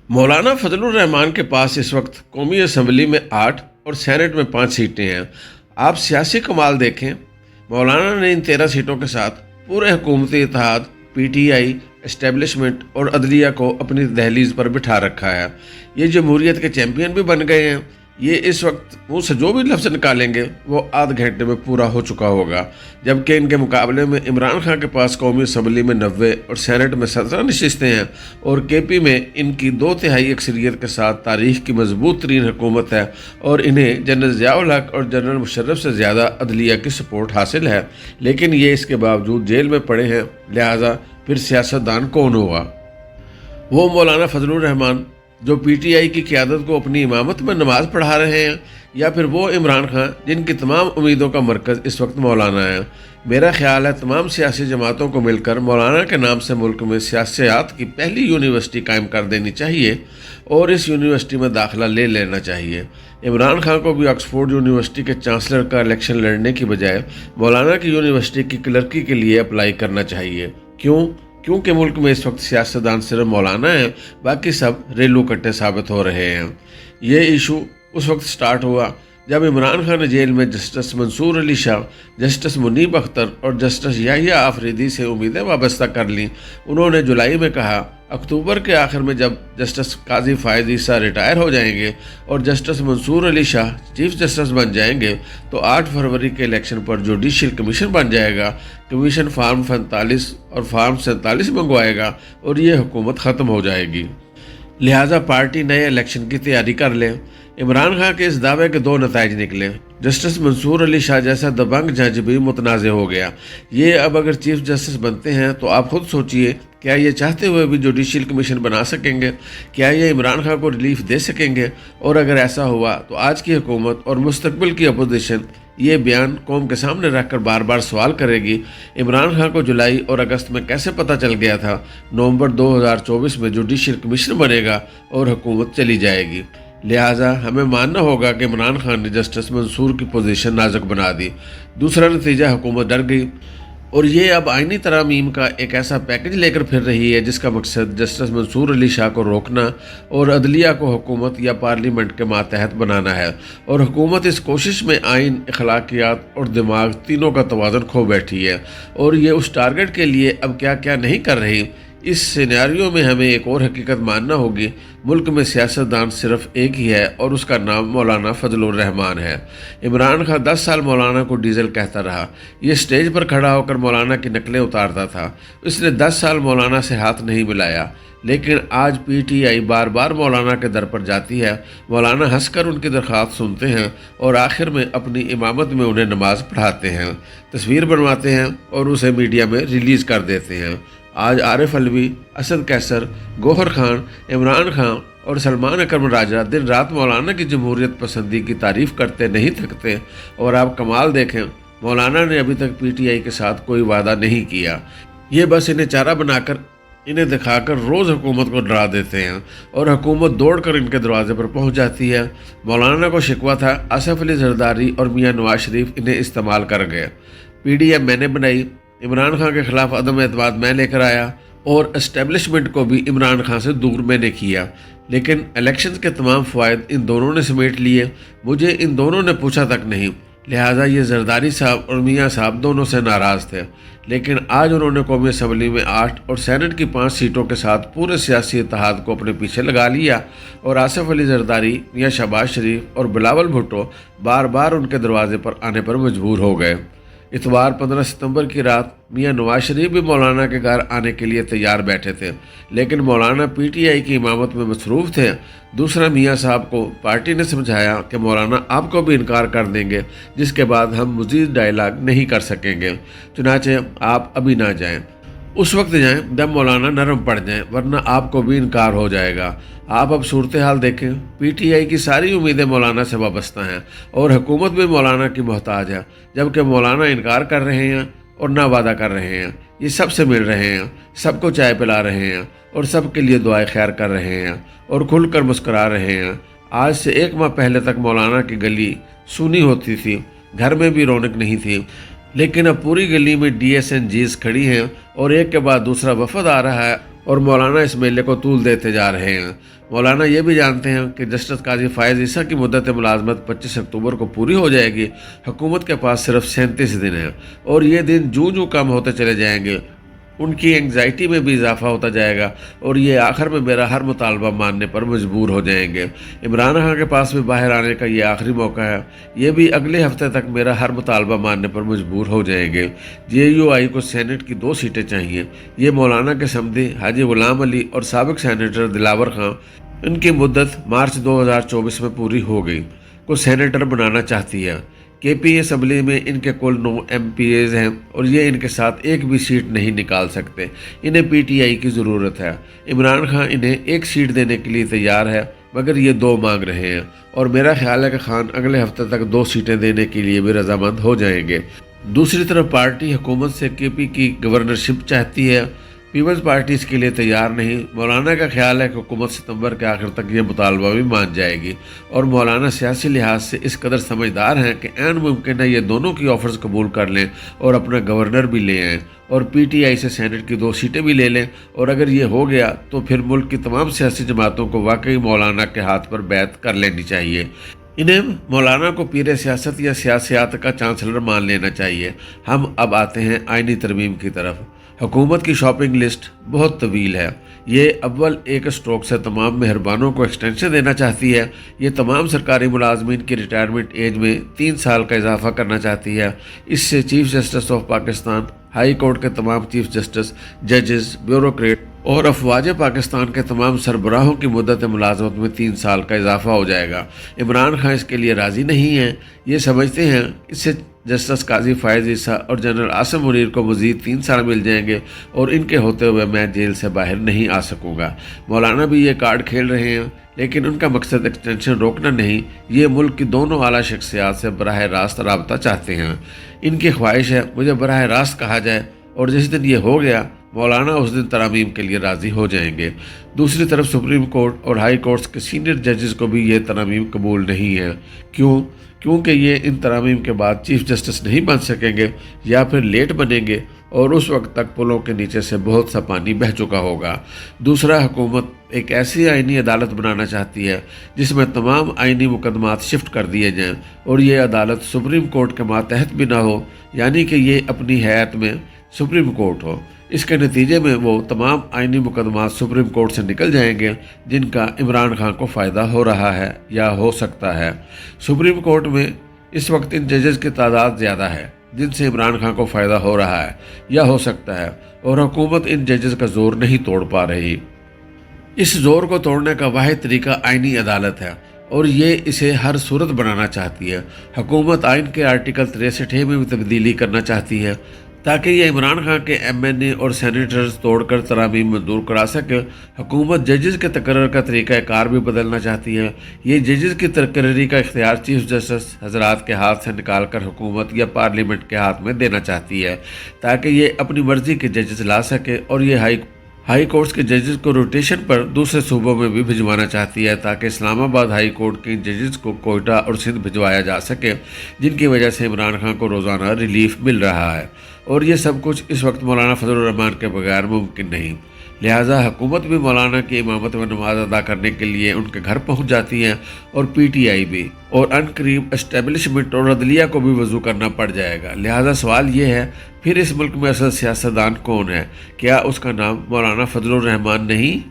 मौलाना फजलुर रहमान के पास इस वक्त कौमी असम्बली में 8 और सैनेट में 5 सीटें हैं। आप सियासी कमाल देखें, मौलाना ने इन 13 सीटों के साथ पूरे हुकूमती इत्तेहाद, पीटीआई, एस्टेब्लिशमेंट और अदलिया को अपनी दहलीज पर बिठा रखा है। ये जमहूरियत के चैम्पियन भी बन गए हैं। ये इस वक्त मुँह से जो भी लफ्ज़ निकालेंगे वो आध घंटे में पूरा हो चुका होगा, जबकि इनके मुकाबले में इमरान खान के पास कौमी असम्बली में 90 और सैनेट में 17 नशिस्तें हैं और केपी में इनकी 2/3 अक्सरियत के साथ तारीख की मजबूत तरीन हुकूमत है और इन्हें जनरल ज़ियाउल हक और जनरल मुशर्रफ से ज़्यादा अदलिया की सपोर्ट हासिल है। लेकिन ये इसके बावजूद जेल में पड़े हैं, लिहाजा फिर सियासतदान कौन होगा? वो मौलाना फजलुर रहमान जो पीटीआई की क़यादत को अपनी इमामत में नमाज पढ़ा रहे हैं, या फिर वो इमरान खान जिनकी तमाम उम्मीदों का मरकज़ इस वक्त मौलाना है। मेरा ख्याल है तमाम सियासी जमातों को मिलकर मौलाना के नाम से मुल्क में सियासत की पहली यूनिवर्सिटी कायम कर देनी चाहिए और इस यूनिवर्सिटी में दाखिला ले लेना चाहिए। इमरान खान को भी ऑक्सफोर्ड यूनिवर्सिटी के चांसलर का इलेक्शन लड़ने की बजाय मौलाना की यूनिवर्सिटी की क्लर्की के लिए अप्लाई करना चाहिए। क्योंकि मुल्क में इस वक्त सियासतदान सिर्फ मौलाना है, बाकी सब रेलू कट्टे साबित हो रहे हैं। ये इशू उस वक्त स्टार्ट हुआ जब इमरान खान ने जेल में जस्टिस मंसूर अली शाह, जस्टिस मुनीब अख्तर और जस्टिस याहिया आफरीदी से उम्मीदें वाबस्ता कर लीं। उन्होंने जुलाई में कहा, अक्टूबर के आखिर में जब जस्टिस काजी फ़ायज़ ईसा रिटायर हो जाएंगे और justice Mansoor Ali Shah chief justice बन जाएंगे तो 8 फरवरी के इलेक्शन पर जुडिशल कमीशन बन जाएगा। कमीशन फार्म 45 और फार्म 47 मंगवाएगा और ये हुकूमत ख़त्म हो जाएगी। लिहाजा पार्टी नए इलेक्शन की तैयारी कर ले। इमरान खान के इस दावे के 2 नताइज निकले। जस्टिस मंसूर अली शाह जैसा दबंग जज भी मुतनाज़ हो गया। ये अब अगर चीफ जस्टिस बनते हैं तो आप खुद सोचिए, क्या ये चाहते हुए भी जुडिशल कमीशन बना सकेंगे? क्या ये इमरान खान को रिलीफ दे सकेंगे? और अगर ऐसा हुआ तो आज की हुकूमत और मुस्तकबिल की अपोजिशन ये बयान कौम के सामने रखकर बार बार सवाल करेगी, इमरान खान को जुलाई और अगस्त में कैसे पता चल गया था नवंबर 2024 में जुडिशल कमीशन बनेगा और हुकूमत चली जाएगी? लिहाजा हमें मानना होगा कि इमरान खान ने जस्टिस मंसूर की पोजीशन नाजुक बना दी। दूसरा नतीजा, हुकूमत डर गई और ये अब आइनी तरामीम का एक ऐसा पैकेज लेकर फिर रही है जिसका मकसद जस्टिस मंसूर अली शाह को रोकना और अदलिया को हुकूमत या पार्लियामेंट के मातहत बनाना है। और हुकूमत इस कोशिश में आइन, अखलाकियात और दिमाग तीनों का तवाज़ुन खो बैठी है और ये उस टारगेट के लिए अब क्या क्या नहीं कर रही। इस सिनेरियो में हमें एक और हकीकत मानना होगी, मुल्क में सियासतदान सिर्फ एक ही है और उसका नाम मौलाना फजलुर रहमान है। इमरान खान 10 साल मौलाना को डीजल कहता रहा। ये स्टेज पर खड़ा होकर मौलाना की नकलें उतारता था। इसने 10 साल मौलाना से हाथ नहीं मिलाया, लेकिन आज पीटीआई बार बार मौलाना के दर पर जाती है। मौलाना हंसकर उनकी दरख्वास्त सुनते हैं और आखिर में अपनी इमामत में उन्हें नमाज पढ़ाते हैं, तस्वीर बनवाते हैं और उसे मीडिया में रिलीज़ कर देते हैं। आज आरिफ अलवी, असद कैसर, गौहर खान, इमरान खान और सलमान अकरम राजा दिन रात मौलाना की जमहूरियत पसंदी की तारीफ़ करते नहीं थकते। और आप कमाल देखें, मौलाना ने अभी तक पीटीआई के साथ कोई वादा नहीं किया। ये बस इन्हें चारा बनाकर, इन्हें दिखाकर रोज़ हुकूमत को डरा देते हैं और हुकूमत दौड़कर इनके दरवाजे पर पहुंच जाती है। मौलाना को शिकवा था आसिफ अली जरदारी और मियां नवाज शरीफ इन्हें इस्तेमाल कर गए। पीडीएम मैंने बनाई, इमरान खान के खिलाफ अदम एतमाद मैं लेकर आया और एस्टेब्लिशमेंट को भी इमरान खान से दूर मैंने किया। लेकिन इलेक्शन के तमाम फ़वाइद इन दोनों ने समेट लिए। मुझे इन दोनों ने पूछा तक नहीं। लिहाजा ये जरदारी साहब और मियाँ साहब दोनों से नाराज़ थे। लेकिन आज उन्होंने कौमी असम्बली में 8 और सैनेट की 5 सीटों के साथ पूरे सियासी इत्तेहाद को अपने पीछे लगा लिया और आसिफ अली जरदारी, मियाँ शहबाज शरीफ और बिलावल भुट्टो बार बार उनके दरवाजे पर आने पर मजबूर हो गए। इतवार 15 सितंबर की रात मियां नवाज शरीफ भी मौलाना के घर आने के लिए तैयार बैठे थे, लेकिन मौलाना पीटीआई की इमामत में मसरूफ़ थे। दूसरा, मियां साहब को पार्टी ने समझाया कि मौलाना आपको भी इनकार कर देंगे, जिसके बाद हम मज़ीद डायलाग नहीं कर सकेंगे, चुनाचे आप अभी ना जाएं। उस वक्त जाएं जब मौलाना नरम पड़ जाएं, वरना आपको भी इनकार हो जाएगा। आप अब सूरत हाल देखें, पीटीआई की सारी उम्मीदें मौलाना से वाबस्ता हैं और हुकूमत भी मौलाना की मोहताज है, जबकि मौलाना इनकार कर रहे हैं और ना वादा कर रहे हैं। ये सबसे मिल रहे हैं, सबको चाय पिला रहे हैं और सबके लिए दुआएं खैर कर रहे हैं और खुलकर मुस्करा रहे हैं। आज से 1 माह पहले तक मौलाना की गली सूनी होती थी, घर में भी रौनक नहीं थी, लेकिन अब पूरी गली में DSNGs खड़ी हैं और एक के बाद दूसरा वफद आ रहा है اور مولانا اس میلے کو طول دیتے جا رہے ہیں۔ مولانا یہ بھی جانتے ہیں کہ جسٹس قاضی فائز عیسیٰ کی مدت ملازمت 25 اکتوبر کو پوری ہو جائے گی۔ حکومت کے پاس صرف 37 دن ہیں اور یہ دن جوں کم ہوتے چلے جائیں گے ان کی انگزائٹی میں بھی اضافہ ہوتا جائے گا اور یہ آخر میں میرا ہر مطالبہ ماننے پر مجبور ہو جائیں گے۔ عمران خان کے پاس بھی باہر آنے کا یہ آخری موقع ہے، یہ بھی اگلے ہفتے تک میرا ہر مطالبہ ماننے پر مجبور ہو جائیں گے۔ JUI کو سینٹ کی 2 سیٹیں چاہیے۔ یہ مولانا کے سمدھی حاجی غلام علی اور سابق سینیٹر دلاور خان، ان کی مدت مارچ 2024 میں پوری ہو گئی، کو سینیٹر بنانا چاہتی ہے۔ KP اسمبلی میں ان کے کل 9 MPAs ہیں اور یہ ان کے ساتھ ایک بھی سیٹ نہیں نکال سکتے۔ انہیں PTI کی ضرورت ہے۔ عمران خان انہیں 1 سیٹ دینے کے لیے تیار ہے مگر یہ 2 مانگ رہے ہیں اور میرا خیال ہے کہ خان اگلے ہفتے تک 2 سیٹیں دینے کے لیے بھی رضامند ہو جائیں گے۔ دوسری طرف پارٹی حکومت سے KP کی گورنرشپ چاہتی ہے۔ پیپلز پارٹی اس کے لیے تیار نہیں۔ مولانا کا خیال ہے کہ حکومت ستمبر کے آخر تک یہ مطالبہ بھی مان جائے گی اور مولانا سیاسی لحاظ سے اس قدر سمجھدار ہیں کہ عین ممکن ہے یہ دونوں کی آفرز قبول کر لیں اور اپنا گورنر بھی لے آئیں اور PTI سے سینٹ کی 2 سیٹیں بھی لے لیں، اور اگر یہ ہو گیا تو پھر ملک کی تمام سیاسی جماعتوں کو واقعی مولانا کے ہاتھ پر بیعت کر لینی چاہیے۔ انہیں مولانا کو پیر سیاست یا سیاسیات کا چانسلر مان لینا چاہیے۔ ہم اب آتے ہیں آئینی ترمیم کی طرف۔ حکومت کی شاپنگ لسٹ بہت طویل ہے۔ یہ اول ایک اسٹروک سے تمام مہربانوں کو ایکسٹینشن دینا چاہتی ہے۔ یہ تمام سرکاری ملازمین کی ریٹائرمنٹ ایج میں 3 سال کا اضافہ کرنا چاہتی ہے۔ اس سے chief justice of Pakistan, high court کے تمام چیف جسٹس، ججز، بیوروکریٹ اور افواج پاکستان کے تمام سربراہوں کی مدت ملازمت میں 3 سال کا اضافہ ہو جائے گا۔ عمران خان اس کے لیے راضی نہیں ہیں۔ یہ سمجھتے ہیں اس سے جسٹس قاضی فائز عیسیٰ اور جنرل عاصم منیر کو مزید 3 سال مل جائیں گے اور ان کے ہوتے ہوئے میں جیل سے باہر نہیں آ سکوں گا۔ مولانا بھی یہ کارڈ کھیل رہے ہیں لیکن ان کا مقصد ایکسٹینشن روکنا نہیں، یہ ملک کی دونوں اعلیٰ شخصیات سے براہ راست رابطہ چاہتے ہیں۔ ان کی خواہش ہے مجھے براہ راست کہا جائے اور جس دن یہ ہو گیا مولانا اس دن ترامیم کے لیے راضی ہو جائیں گے۔ دوسری طرف سپریم کورٹ اور ہائی کورٹس کے سینئر ججز کو بھی یہ ترامیم قبول نہیں ہے۔ کیونکہ یہ ان ترامیم کے بعد چیف جسٹس نہیں بن سکیں گے یا پھر لیٹ بنیں گے اور اس وقت تک پلوں کے نیچے سے بہت سا پانی بہہ چکا ہوگا۔ دوسرا، حکومت ایک ایسی آئینی عدالت بنانا چاہتی ہے جس میں تمام آئینی مقدمات شفٹ کر دیے جائیں اور یہ عدالت سپریم کورٹ کے ماتحت بھی نہ ہو، یعنی کہ یہ اپنی حیثیت میں سپریم کورٹ ہو۔ اس کے نتیجے میں وہ تمام آئینی مقدمات سپریم کورٹ سے نکل جائیں گے جن کا عمران خان کو فائدہ ہو رہا ہے یا ہو سکتا ہے۔ سپریم کورٹ میں اس وقت ان ججز کی تعداد زیادہ ہے جن سے عمران خان کو فائدہ ہو رہا ہے یا ہو سکتا ہے، اور حکومت ان ججز کا زور نہیں توڑ پا رہی۔ اس زور کو توڑنے کا واحد طریقہ آئینی عدالت ہے اور یہ اسے ہر صورت بنانا چاہتی ہے۔ حکومت آئین کے آرٹیکل 63 میں بھی تبدیلی کرنا چاہتی ہے تاکہ یہ عمران خان کے MNA اور سینیٹرز توڑ کر ترامیم منظور کرا سکے۔ حکومت ججز کے تقرر کا طریقہ کار بھی بدلنا چاہتی ہے۔ یہ ججز کی تقرری کا اختیار چیف جسٹس حضرات کے ہاتھ سے نکال کر حکومت یا پارلیمنٹ کے ہاتھ میں دینا چاہتی ہے تاکہ یہ اپنی مرضی کے ججز لا سکے، اور یہ ہائی کورٹس کے ججز کو روٹیشن پر دوسرے صوبوں میں بھی بھجوانا چاہتی ہے تاکہ اسلام آباد ہائی کورٹ کے ججز کو کوئٹہ اور سندھ بھجوایا جا سکے، جن کی وجہ سے عمران خان کو روزانہ ریلیف مل رہا ہے، اور یہ سب کچھ اس وقت مولانا فضل الرحمان کے بغیر ممکن نہیں۔ لہٰذا حکومت بھی مولانا کی امامت و نماز ادا کرنے کے لیے ان کے گھر پہنچ جاتی ہے اور PTI بھی، اور ان قریب اسٹیبلشمنٹ اور عدلیہ کو بھی وضو کرنا پڑ جائے گا۔ لہٰذا سوال یہ ہے پھر اس ملک میں اصل سیاستدان کون ہے؟ کیا اس کا نام مولانا فضل الرحمان نہیں؟